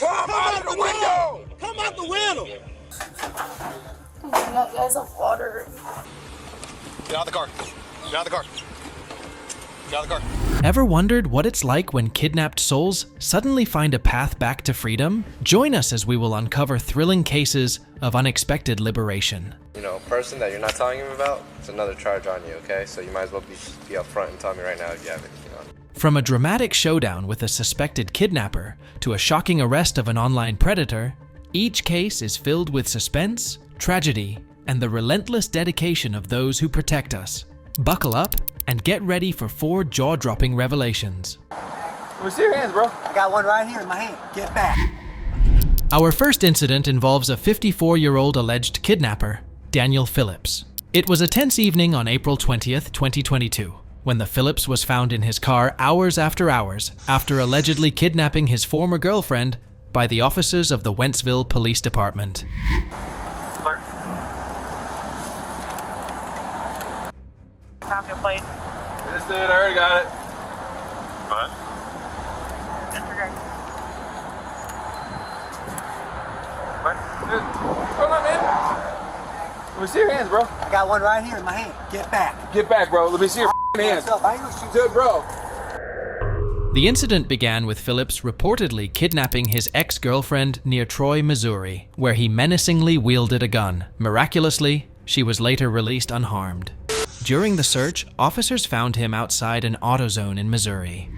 Come out of the window! Come out the window! That guy's a water. Get out of the car. Get out of the car. Get out of the car. Ever wondered what it's like when kidnapped souls suddenly find a path back to freedom? Join us as we will uncover thrilling cases of unexpected liberation. You know, a person that you're not telling him about, it's another charge on you, okay? So you might as well be upfront and tell me right now if you have anything on. From a dramatic showdown with a suspected kidnapper to a shocking arrest of an online predator, each case is filled with suspense, tragedy, and the relentless dedication of those who protect us. Buckle up and get ready for 4 jaw-dropping revelations. Let me see your hands, bro. I got one right here in my hand. Get back. Our first incident involves a 54-year-old alleged kidnapper, Daniel Phillips. It was a tense evening on April 20th, 2022, when the Phillips was found in his car hours after allegedly kidnapping his former girlfriend by the officers of the Wentzville Police Department. Have your plate. This dude, I already got it. What? Dude, hold on, man. Let me see your hands, bro. I got one right here in my hand. Get back. Get back, bro. Let me see your hands. I ain't gonna shoot. Dude, bro. The incident began with Phillips reportedly kidnapping his ex-girlfriend near Troy, Missouri, where he menacingly wielded a gun. Miraculously, she was later released unharmed. During the search, officers found him outside an AutoZone in Missouri.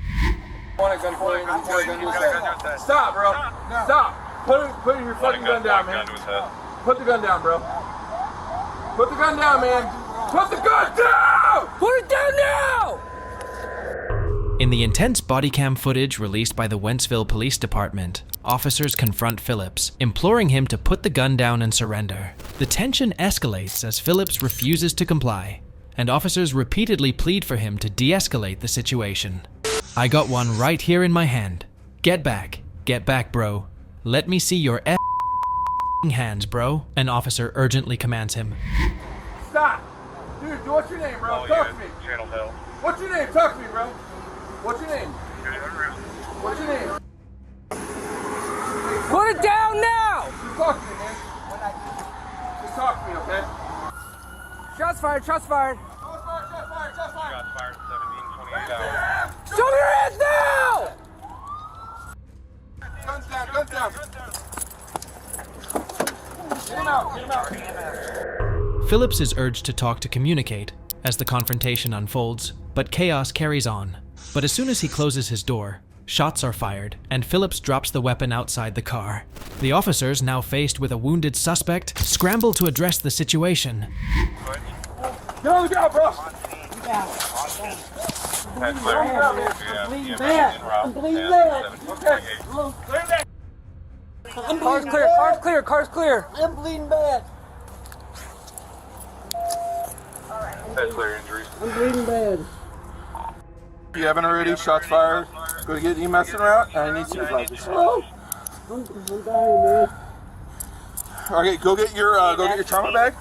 Stop, bro. Stop. Put your fucking gun down, man. Put the gun down, bro. Put the gun down, man. Put the gun down! Put it down now! In the intense body cam footage released by the Wentzville Police Department, officers confront Phillips, imploring him to put the gun down and surrender. The tension escalates as Phillips refuses to comply, and officers repeatedly plead for him to de-escalate the situation. "I got one right here in my hand. Get back, bro. Let me see your hands, bro," an officer urgently commands him. Stop! Dude, what's your name, bro? Talk to me. What's your name? Talk to me, bro. What's your name? What's your name? Put it down now! Just talk to me, man. Just talk to me, okay? Shots fired, shots fired. Shots fired, shots fired, shots fired. Shots fired, 17, 28 hours. Show me your hands now! Guns down, guns down. Get him out, get him out. Phillips is urged to talk to communicate as the confrontation unfolds, but chaos carries on. But as soon as he closes his door, shots are fired, and Phillips drops the weapon outside the car. The officers, now faced with a wounded suspect, scramble to address the situation. Get on the ground, bro! That's clear. I'm bleeding bad. I'm bleeding bad. Okay. I'm Car's bleeding clear, bad. car's clear, car's clear. I'm bleeding bad. That's clear injuries. I'm bleeding bad. If you haven't already, shots fired. Go to get EMS en route. I need supervisors. Oh, I'm dying, man. Okay, go get your trauma bag.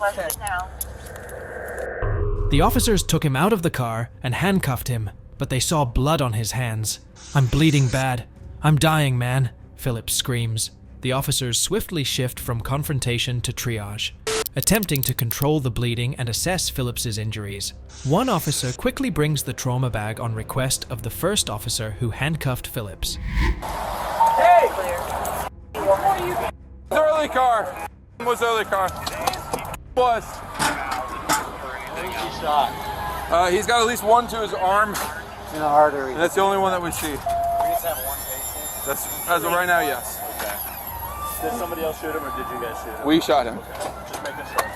The officers took him out of the car and handcuffed him, but they saw blood on his hands. "I'm bleeding bad. I'm dying, man," Phillips screams. The officers swiftly shift from confrontation to triage, attempting to control the bleeding and assess Phillips's injuries. One officer quickly brings the trauma bag on request of the first officer who handcuffed Phillips. Hey! The early car. What's the other car? Was. He's got at least one to his arm, In the artery. and that's the only one that we see. We just have one patient. That's as of right now, yes. Okay. Did somebody else shoot him or did you guys shoot him? We shot him. Just making sure.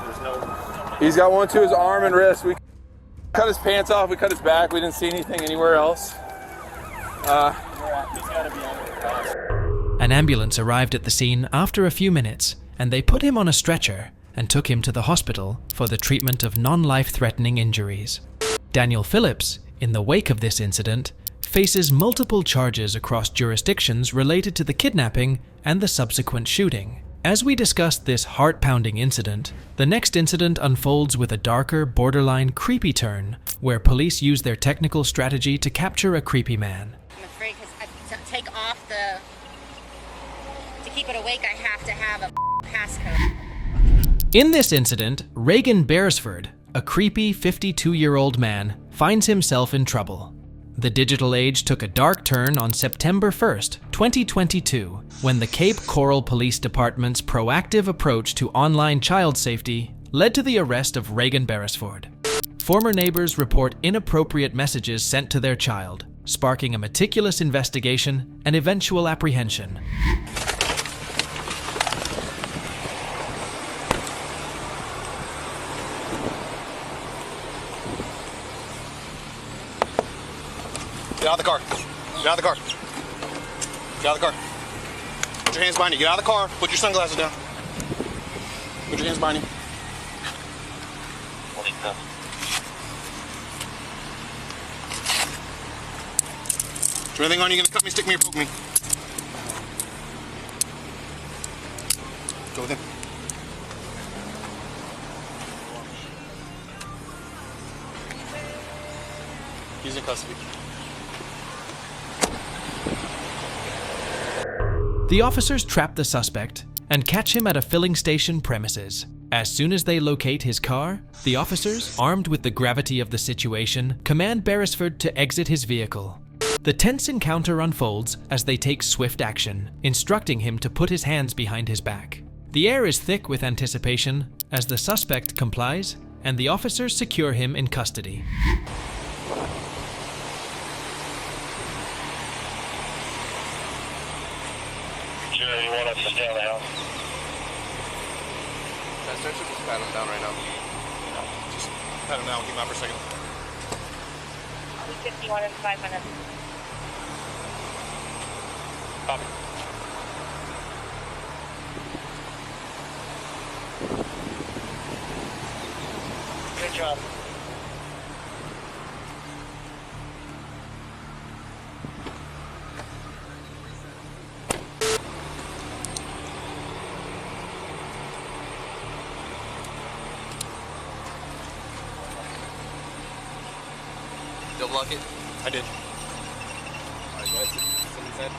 There's no... He's got one to his arm and wrist. We cut his pants off, we cut his back. We didn't see anything anywhere else. He's got to be under the car. An ambulance arrived at the scene after a few minutes, and they put him on a stretcher and took him to the hospital for the treatment of non-life-threatening injuries. Daniel Phillips, in the wake of this incident, faces multiple charges across jurisdictions related to the kidnapping and the subsequent shooting. As we discussed this heart-pounding incident, the next incident unfolds with a darker, borderline creepy turn, where police use their technical strategy to capture a creepy man. I'm afraid because I take off the keep it awake, I have to have a passcode. In this incident, Reagan Beresford, a creepy 52-year-old man, finds himself in trouble. The digital age took a dark turn on September 1st, 2022, when the Cape Coral Police Department's proactive approach to online child safety led to the arrest of Reagan Beresford. Former neighbors report inappropriate messages sent to their child, sparking a meticulous investigation and eventual apprehension. Get out of the car. Get out of the car. Get out of the car. Put your hands behind you. Get out of the car. Put your sunglasses down. Put your hands behind you. Is there anything on you? Gonna cut me, stick me, or poke me? Go with him. He's in custody. The officers trap the suspect and catch him at a filling station premises. As soon as they locate his car, the officers, armed with the gravity of the situation, command Beresford to exit his vehicle. The tense encounter unfolds as they take swift action, instructing him to put his hands behind his back. The air is thick with anticipation as the suspect complies and the officers secure him in custody. You want us to stay on the house? Can I start to just pat him down right now? Just pat him down. Keep him out for a second. 51 in 5 minutes. Copy. Good job. Double lock it? I did. Alright, go ahead. Sit inside.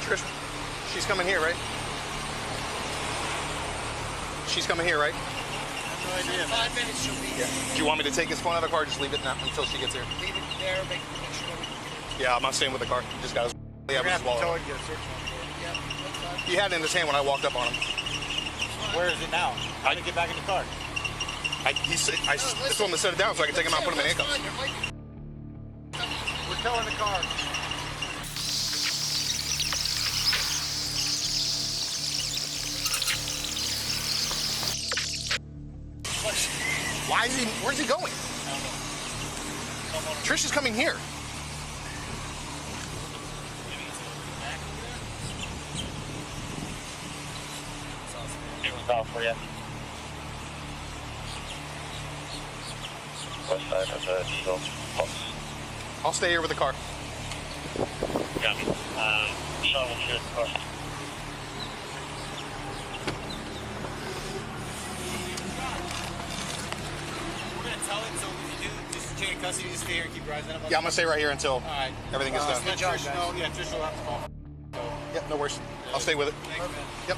Trish, she's coming here, right? She's coming here, right? No idea. 5 minutes she'll be here. Do you want me to take his phone out of the car? Just leave it now until she gets here. Leave it there, make sure we can get it. Yeah, I'm not staying with the car. He just got his. Yeah, We're his gonna have to tow wallet. it, get a search warrant for it. Yeah, that's fine. He had it in his hand when I walked up on him. Where is it now? How to get back in the car? I told him to set it down so I can take him out and put him in handcuffs. We're towing the car. Why is he? Where's he going? Trish is coming here. It was off for you. West side of the Eagle. I'll stay here with the car. Got me. Sean will shoot the car. We're gonna tell it, so if you do, just chain of custody, just stay here and keep your eyes on him. Yeah, I'm gonna stay right here until Alright. everything is done. Let Trish know. Yeah, Trish will have to call. Yep, no worries. I'll stay with it. Thanks, man. Yep.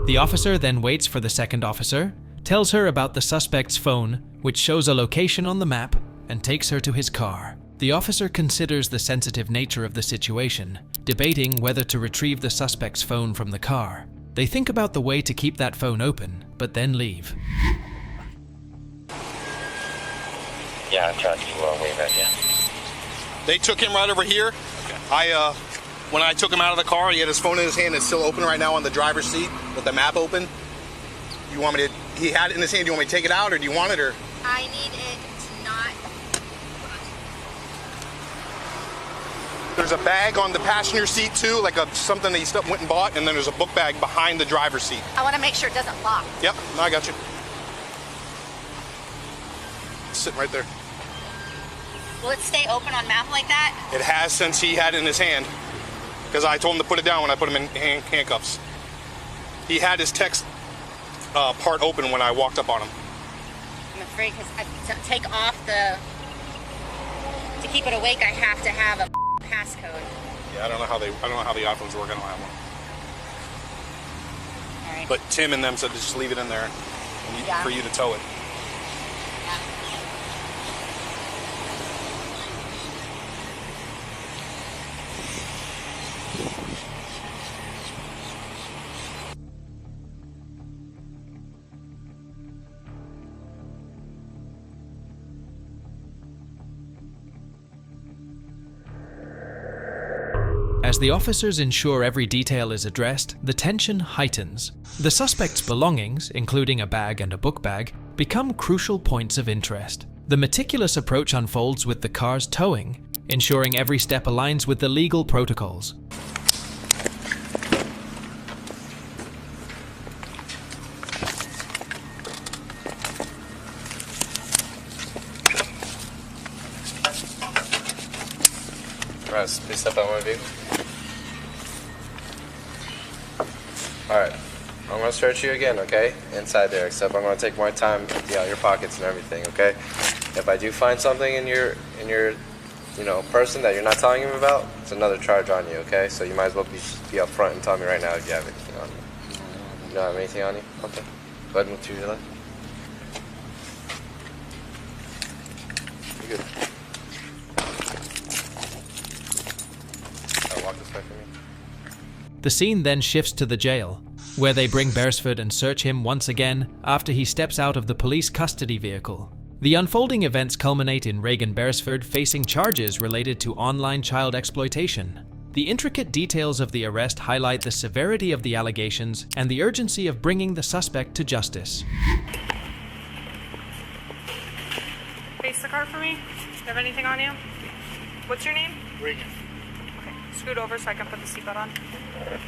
The officer then waits for the second officer, tells her about the suspect's phone, which shows a location on the map, and takes her to his car. The officer considers the sensitive nature of the situation, debating whether to retrieve the suspect's phone from the car. They think about the way to keep that phone open, but then leave. Yeah, I tried to wave at you. They took him right over here. Okay. When I took him out of the car, he had his phone in his hand. It's still open right now on the driver's seat with the map open. You want me to? He had it in his hand. Do you want me to take it out, or do you want it, or? I need it to There's a bag on the passenger seat too, like something that he went and bought, and then there's a book bag behind the driver's seat. I want to make sure it doesn't lock. Yep, no, I got you. It's sitting right there. Will it stay open on mouth like that? It has since he had it in his hand, because I told him to put it down when I put him in handcuffs. He had his text part open when I walked up on him. I'm afraid because to take off to keep it awake, I have to have a passcode. Yeah, I don't know how the iPhones work. I don't have one. All right. But Tim and them said to just leave it in there for you to tow it. Yeah. As the officers ensure every detail is addressed, the tension heightens. The suspect's belongings, including a bag and a book bag, become crucial points of interest. The meticulous approach unfolds with the car's towing, ensuring every step aligns with the legal protocols. Russ, please step out of my vehicle. Alright, I'm gonna search you again, okay? Inside there, except I'm gonna take more time, empty out your pockets and everything, okay? If I do find something in your person that you're not telling him about, it's another charge on you, okay? So you might as well be up front and tell me right now if you have anything on you. You don't have anything on you? Okay. Go ahead and move to your left. You're good. Walk this way for me. The scene then shifts to the jail, where they bring Beresford and search him once again after he steps out of the police custody vehicle. The unfolding events culminate in Reagan Beresford facing charges related to online child exploitation. The intricate details of the arrest highlight the severity of the allegations and the urgency of bringing the suspect to justice. Face the car for me. Do you have anything on you? What's your name? Reagan. Okay, scoot over so I can put the seatbelt on.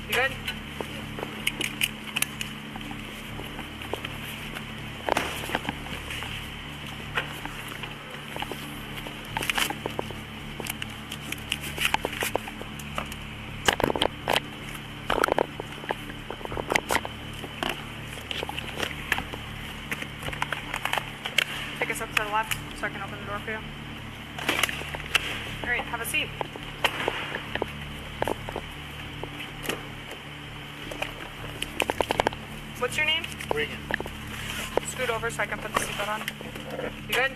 You good? Take us up to the left so I can open the door for you. All right, have a seat. What's your name? Reagan. Scoot over so I can put the seatbelt on. You good?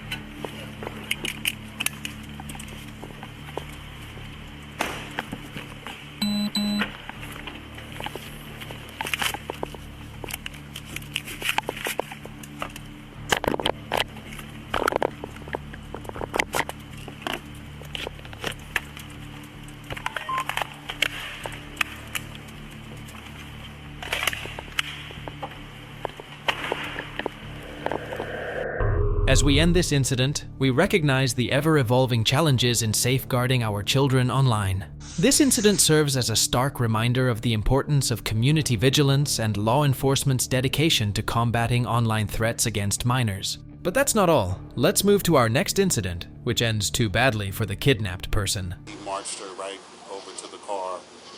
As we end this incident, we recognize the ever-evolving challenges in safeguarding our children online. This incident serves as a stark reminder of the importance of community vigilance and law enforcement's dedication to combating online threats against minors. But that's not all. Let's move to our next incident, which ends too badly for the kidnapped person. He marched her right over to the car,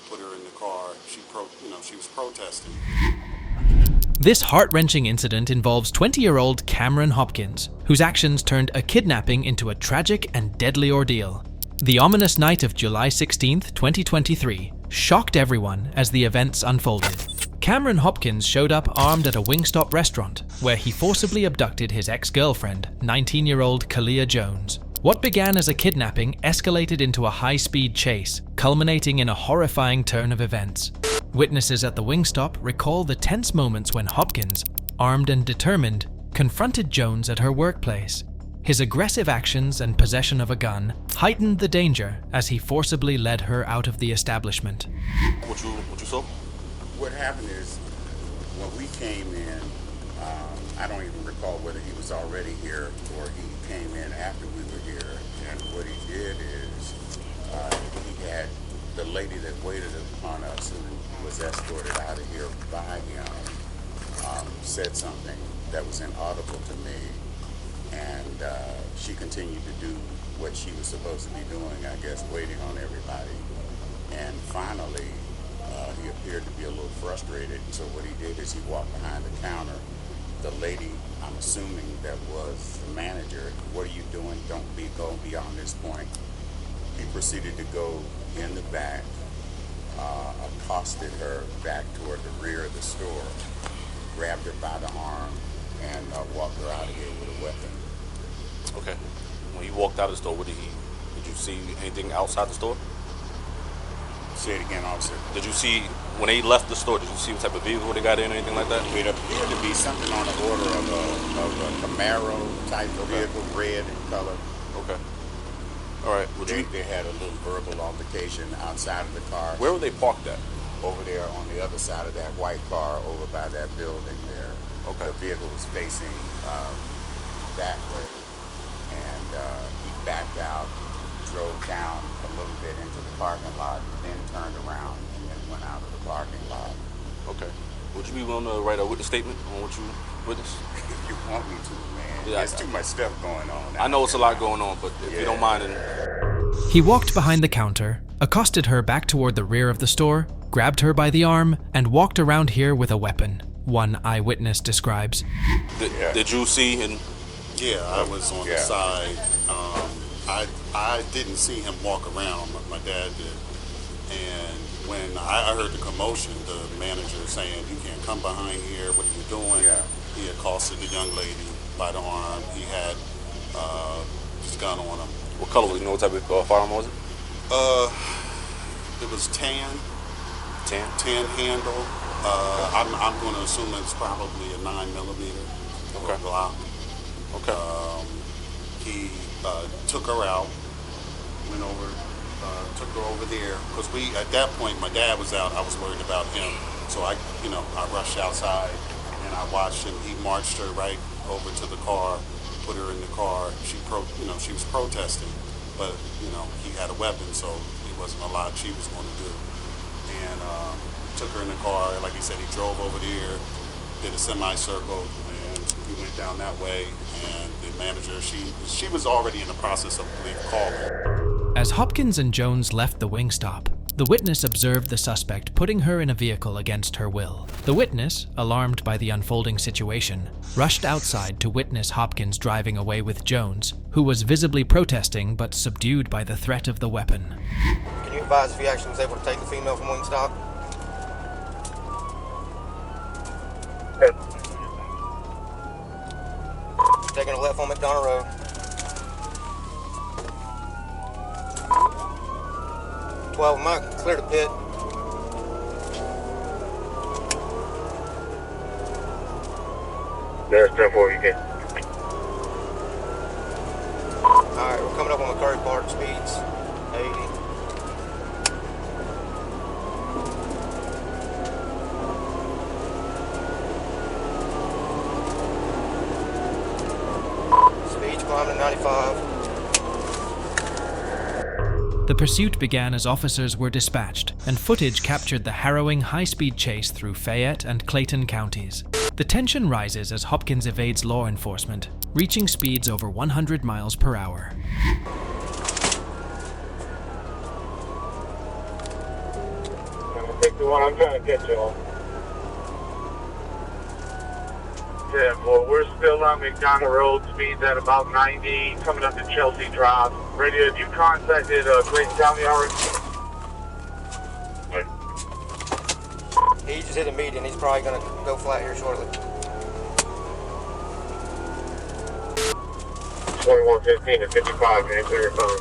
put her in the car. She was protesting. This heart-wrenching incident involves 20-year-old Cameron Hopkins, whose actions turned a kidnapping into a tragic and deadly ordeal. The ominous night of July 16, 2023, shocked everyone as the events unfolded. Cameron Hopkins showed up armed at a Wingstop restaurant, where he forcibly abducted his ex-girlfriend, 19-year-old Kalia Jones. What began as a kidnapping escalated into a high-speed chase, culminating in a horrifying turn of events. Witnesses at the Wingstop recall the tense moments when Hopkins, armed and determined, confronted Jones at her workplace. His aggressive actions and possession of a gun heightened the danger as he forcibly led her out of the establishment. What you saw? What happened is, when we came in, I don't even recall whether he was already here or he came in after we were here. And what he did is, he had the lady that waited upon us, who was escorted out of here by him, said something that was inaudible to me, and she continued to do what she was supposed to be doing, I guess, waiting on everybody. And finally, he appeared to be a little frustrated, so what he did is he walked behind the counter. The lady, I'm assuming that was the manager, "What are you doing? Don't go beyond this point." He proceeded to go in the back, accosted her back toward the rear of the store, grabbed her by the arm, and walked her out of here with a weapon. Okay. When he walked out of the store, did you see anything outside the store? Say it again, officer. Did you see, when they left the store, did you see what type of vehicle they got in or anything like that? It appeared to be something on the order of a Camaro type of vehicle, red in color. Okay. All right. They had a little verbal altercation outside of the car. Where were they parked at? Over there on the other side of that white car, over by that building there. Okay. The vehicle was facing that way, and he backed out, drove down a little bit into the parking lot, then turned around and then went out of the parking lot. Okay. Would you be willing to write a witness statement on what you witnessed? If you want me to, man. Yeah, There's too much stuff going on. I know it's a lot going on, but if you don't mind. He walked behind the counter, accosted her back toward the rear of the store, grabbed her by the arm, and walked around here with a weapon, one eyewitness describes. Did you see him? Yeah, I was on the side. I didn't see him walk around, but my dad did. And when I heard the commotion, the manager saying, "You can't come behind here, what are you doing?" Yeah. He accosted the young lady by the arm. He had his gun on him. What color was it? You know what type of firearm was it? It was tan. Tan handle. I'm going to assume it's probably a 9mm. Okay. Glock. Okay. He took her out, went over, took her over there, because at that point, my dad was out. I was worried about him, so I rushed outside and I watched him. He marched her right over to the car, put her in the car. She was protesting, but he had a weapon, so it wasn't a lot she was going to do. And took her in the car. Like he said, he drove over there, did a semicircle, and we went down that way. And the manager, she was already in the process of calling. As Hopkins and Jones left the Wingstop, the witness observed the suspect putting her in a vehicle against her will. The witness, alarmed by the unfolding situation, rushed outside to witness Hopkins driving away with Jones, who was visibly protesting but subdued by the threat of the weapon. Can you advise if he actually was able to take the female from Wingstop? Taking a left on McDonough Road. Mike, clear the pit. There's 10-4, you can. Alright, we're coming up on McCurry Park, speeds 80. Speeds climbing 95. The pursuit began as officers were dispatched, and footage captured the harrowing high-speed chase through Fayette and Clayton counties. The tension rises as Hopkins evades law enforcement, reaching speeds over 100 miles per hour. Take the one I'm trying to catch you on. Yeah, well, we're still on McDonough Road, speeds at about 90, coming up to Chelsea Drive. Radio, have you contacted Clayton County already? He just hit a median. He's probably going to go flat here shortly. 2115 to 55, man, clear your phone.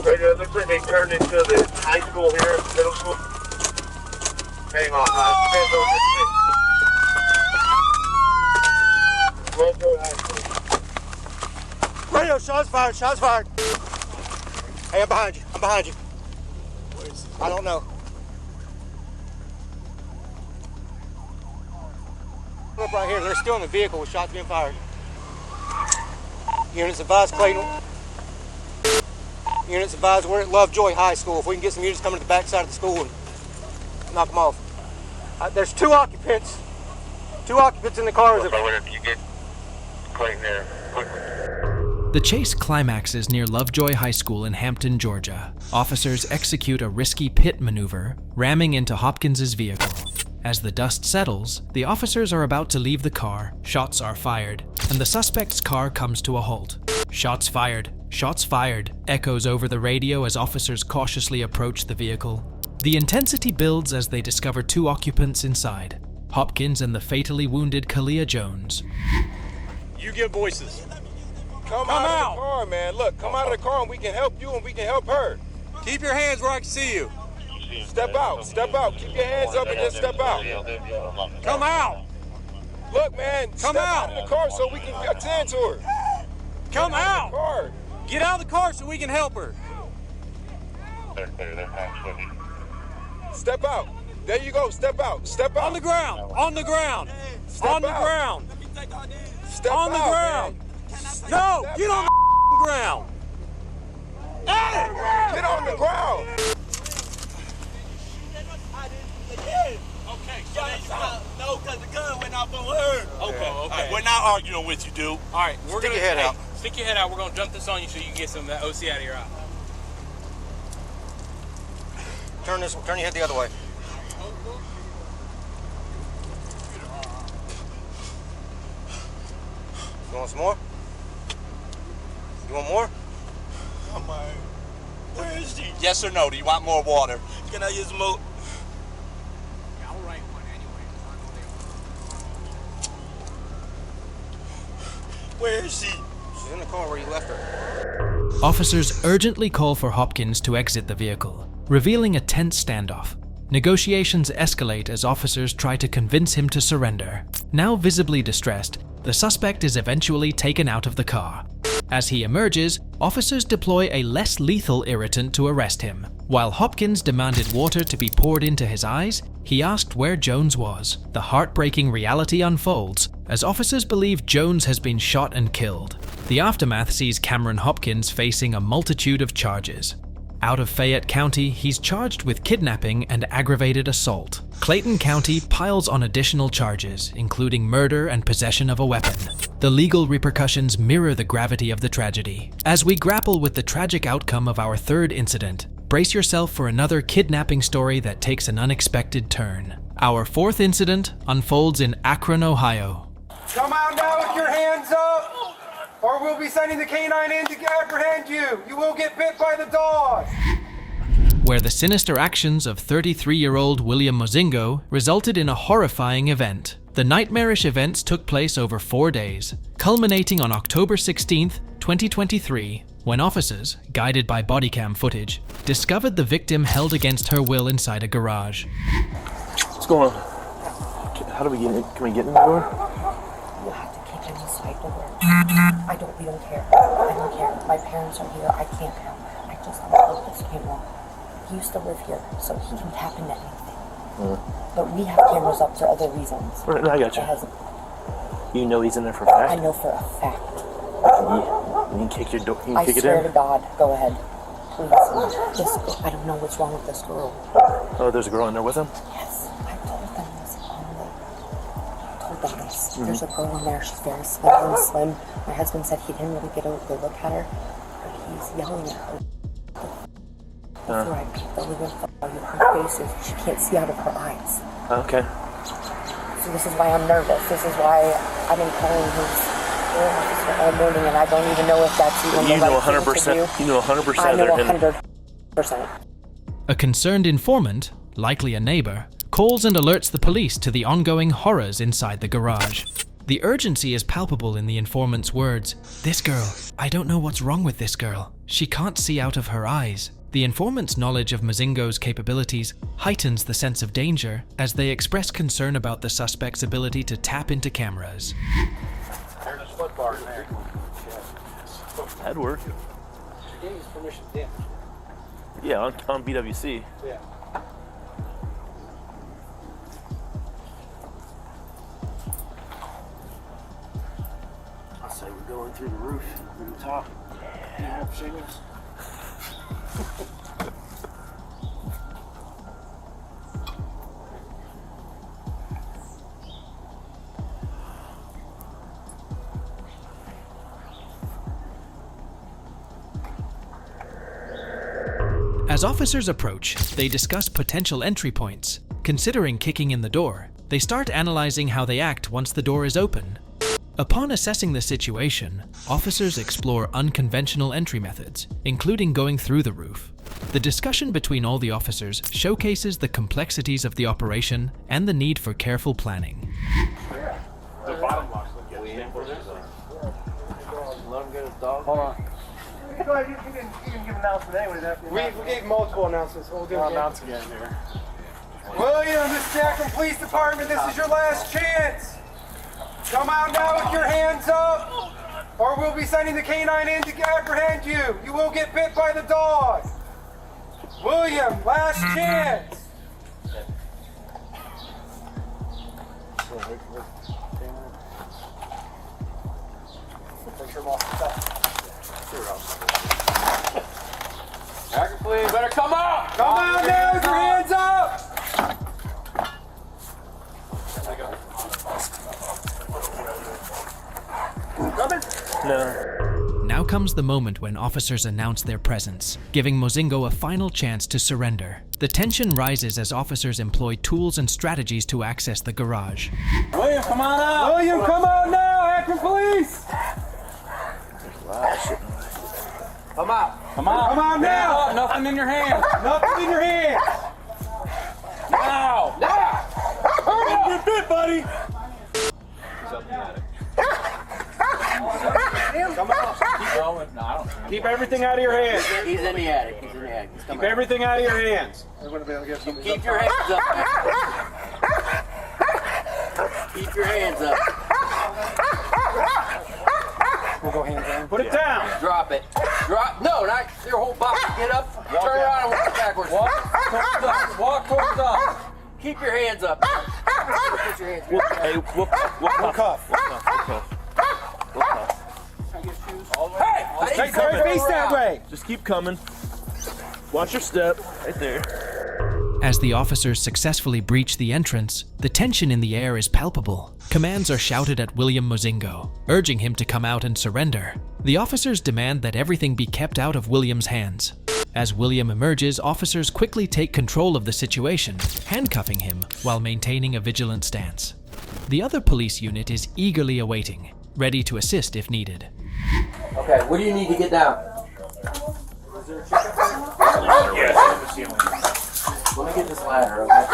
Radio, it looks like they turned into the high school here, middle school. Hang on, Radio, shots fired, shots fired. Hey, I'm behind you, I'm behind you. I don't know. Up right here, they're still in the vehicle with shots being fired. Units advised Clayton. Units advised we're at Lovejoy High School. If we can get some units coming to the back side of the school and knock them off. There's two occupants in the car. You get Clayton there quickly. The chase climaxes near Lovejoy High School in Hampton, Georgia. Officers execute a risky pit maneuver, ramming into Hopkins's vehicle. As the dust settles, the officers are about to leave the car, shots are fired, and the suspect's car comes to a halt. Shots fired, echoes over the radio as officers cautiously approach the vehicle. The intensity builds as they discover two occupants inside, Hopkins and the fatally wounded Kalia Jones. You give voices. Come out of the car, man. Look, come out of the car and we can help you and we can help her. Keep your hands where I can see you. Step out. Keep your hands up and just step out. Come out. Look, man, come out of the car so we can attend to her. Come out. Get out of the car so we can help her. Step out. There you go. Step out. Step out. On the ground. On the ground. On the ground. Step on the ground. No, get on the ground. Hey, get on the ground. Okay, no, because the gun went off on her. Okay. Right, we're not arguing with you, dude. All right, stick your head out. Stick your head out. We're going to dump this on you so you can get some of that OC out of your eye. Turn your head the other way. You want some more? You want more? Come on. Where is she? Yes or no? Do you want more water? Can I use some more? I'll write one anyway. Where is she? She's in the car where you left her. Officers urgently call for Hopkins to exit the vehicle, revealing a tense standoff. Negotiations escalate as officers try to convince him to surrender. Now visibly distressed, the suspect is eventually taken out of the car. As he emerges, officers deploy a less lethal irritant to arrest him. While Hopkins demanded water to be poured into his eyes, he asked where Jones was. The heartbreaking reality unfolds as officers believe Jones has been shot and killed. The aftermath sees Cameron Hopkins facing a multitude of charges. Out of Fayette County, he's charged with kidnapping and aggravated assault. Clayton County piles on additional charges, including murder and possession of a weapon. The legal repercussions mirror the gravity of the tragedy. As we grapple with the tragic outcome of our third incident, brace yourself for another kidnapping story that takes an unexpected turn. Our fourth incident unfolds in Akron, Ohio. Come out now with your hands up, or we'll be sending the canine in to apprehend you. You will get bit by the dog. Where the sinister actions of 33-year-old William Mozingo resulted in a horrifying event. The nightmarish events took place over 4 days, culminating on October 16th, 2023, when officers, guided by body cam footage, discovered the victim held against her will inside a garage. What's going on? How do we get in? Can we get in the door? You have to kick in the side door. We don't care. I don't care. My parents are here. I can't help. I just love this camera. He used to live here, so he can tap into anything. But we have cameras up for other reasons. Right, I got you. You know he's in there for a fact? I know for a fact. You can kick your door. You can kick it in. I swear to God, go ahead. Please. I don't know what's wrong with this girl. Oh, there's a girl in there with him? Yes, I told them this There's a girl in there. She's very slim. My husband said he didn't really get a good look at her, but he's yelling at her. Before I peek the living her face is she can't see out of her eyes. Okay. So this is why I'm nervous. This is why I've been calling his officer all morning, and I don't even know if that's even the right thing to do. You know 100%. I know 100%. A concerned informant, likely a neighbor, calls and alerts the police to the ongoing horrors inside the garage. The urgency is palpable in the informant's words. This girl, I don't know what's wrong with this girl. She can't see out of her eyes. The informant's knowledge of Mozingo's capabilities heightens the sense of danger as they express concern about the suspect's ability to tap into cameras. There's a split bar in there. That'd work. She gave us permission then. Yeah, on BWC. Yeah. I say we're going through the roof, through the top. You have shingles? As officers approach, they discuss potential entry points. Considering kicking in the door, they start analyzing how they act once the door is open. Upon assessing the situation, officers explore unconventional entry methods, including going through the roof. The discussion between all the officers showcases the complexities of the operation and the need for careful planning. The bottom box would get Let him get his dog. Hold on. Go ahead, you can give an announcement anyway. We gave multiple announcements. We'll do announce again here. William, this is the Akron Police Department. This is your last chance. Come out now with your hands up, or we'll be sending the canine in to apprehend you. You will get bit by the dog. William, last chance. Akron Police, better come out! Come out now with your hands up. No. Now comes the moment when officers announce their presence, giving Mozingo a final chance to surrender. The tension rises as officers employ tools and strategies to access the garage. William, come on out! William, come out now, Akron Police. Come out. Come on! Come out now. Nothing in your hand! Nothing in your hands. Now! Now. Don't get bit, buddy! Come out. Keep going. No, I don't. Keep everything out of your hands. He's in the attic. He's in the attic. He's Keep everything out of your hands. Keep your hands up. Keep your hands up. We'll go hands down. Put it down. Drop it. Drop. No, not your whole body. Get up. Turn around and walk backwards. Walk towards the dog. Walk towards the dog. Keep your hands up. Put your hands up. Hey, we'll cuff. We'll cuff. Hey! Take your face that way. Just keep coming. Watch your step. Right there. As the officers successfully breach the entrance, the tension in the air is palpable. Commands are shouted at William Mozingo, urging him to come out and surrender. The officers demand that everything be kept out of William's hands. As William emerges, officers quickly take control of the situation, handcuffing him while maintaining a vigilant stance. The other police unit is eagerly awaiting, ready to assist if needed. Okay, what do you need to get down? Is there a chick up there? Yes, on the ceiling. Let me get this ladder, okay?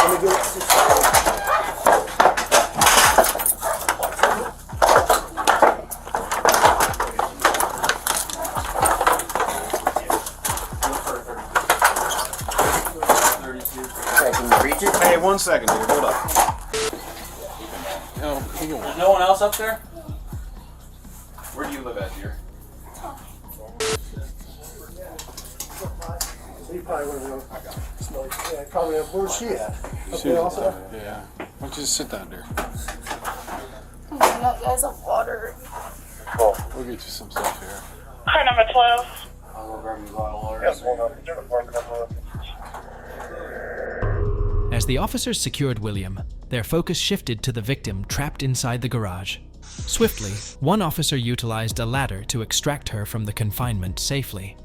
Let me get it. Hey, 1 second, dude. Hold up. There's no one else up there? Where do you live at, dear? He probably would have known. Yeah, probably. Where's she at? Up there also? Yeah. Why don't you just sit down there? That guy's a water. We'll get you some stuff here. Car number 12. I'll go grab you a bottle of water. Yes, hold on. As the officers secured William, their focus shifted to the victim trapped inside the garage. Swiftly, one officer utilized a ladder to extract her from the confinement safely.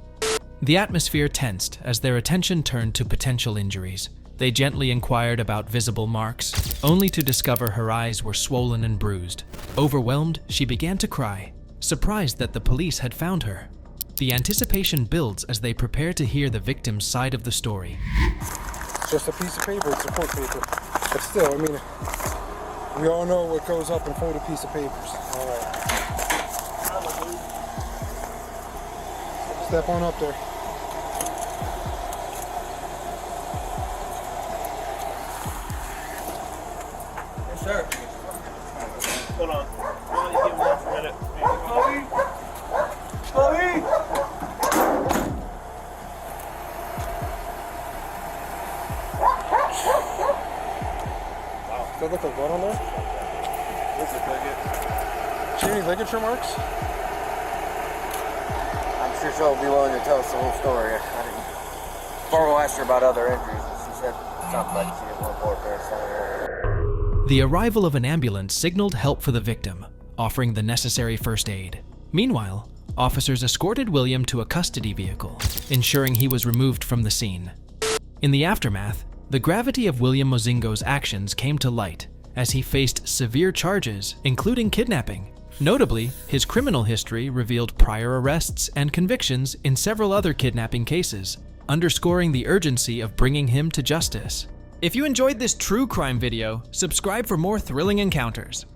The atmosphere tensed as their attention turned to potential injuries. They gently inquired about visible marks, only to discover her eyes were swollen and bruised. Overwhelmed, she began to cry, surprised that the police had found her. The anticipation builds as they prepare to hear the victim's side of the story. It's just a piece of paper. It's a court paper. But still, I mean, we all know what goes up in a folded piece of papers. All right. Step on up there. Yes, sir. Hold on. Why don't you give one for a minute? Chloe! So got the blood on there? Where's the ligature? See any ligature marks? I'm sure she'll be willing to tell us the whole story. I didn't. Farrell asked her about other injuries, and she said something like she didn't want to report there. The arrival of an ambulance signaled help for the victim, offering the necessary first aid. Meanwhile, officers escorted William to a custody vehicle, ensuring he was removed from the scene. In the aftermath, the gravity of William Mozingo's actions came to light as he faced severe charges, including kidnapping. Notably, his criminal history revealed prior arrests and convictions in several other kidnapping cases, underscoring the urgency of bringing him to justice. If you enjoyed this true crime video, subscribe for more thrilling encounters.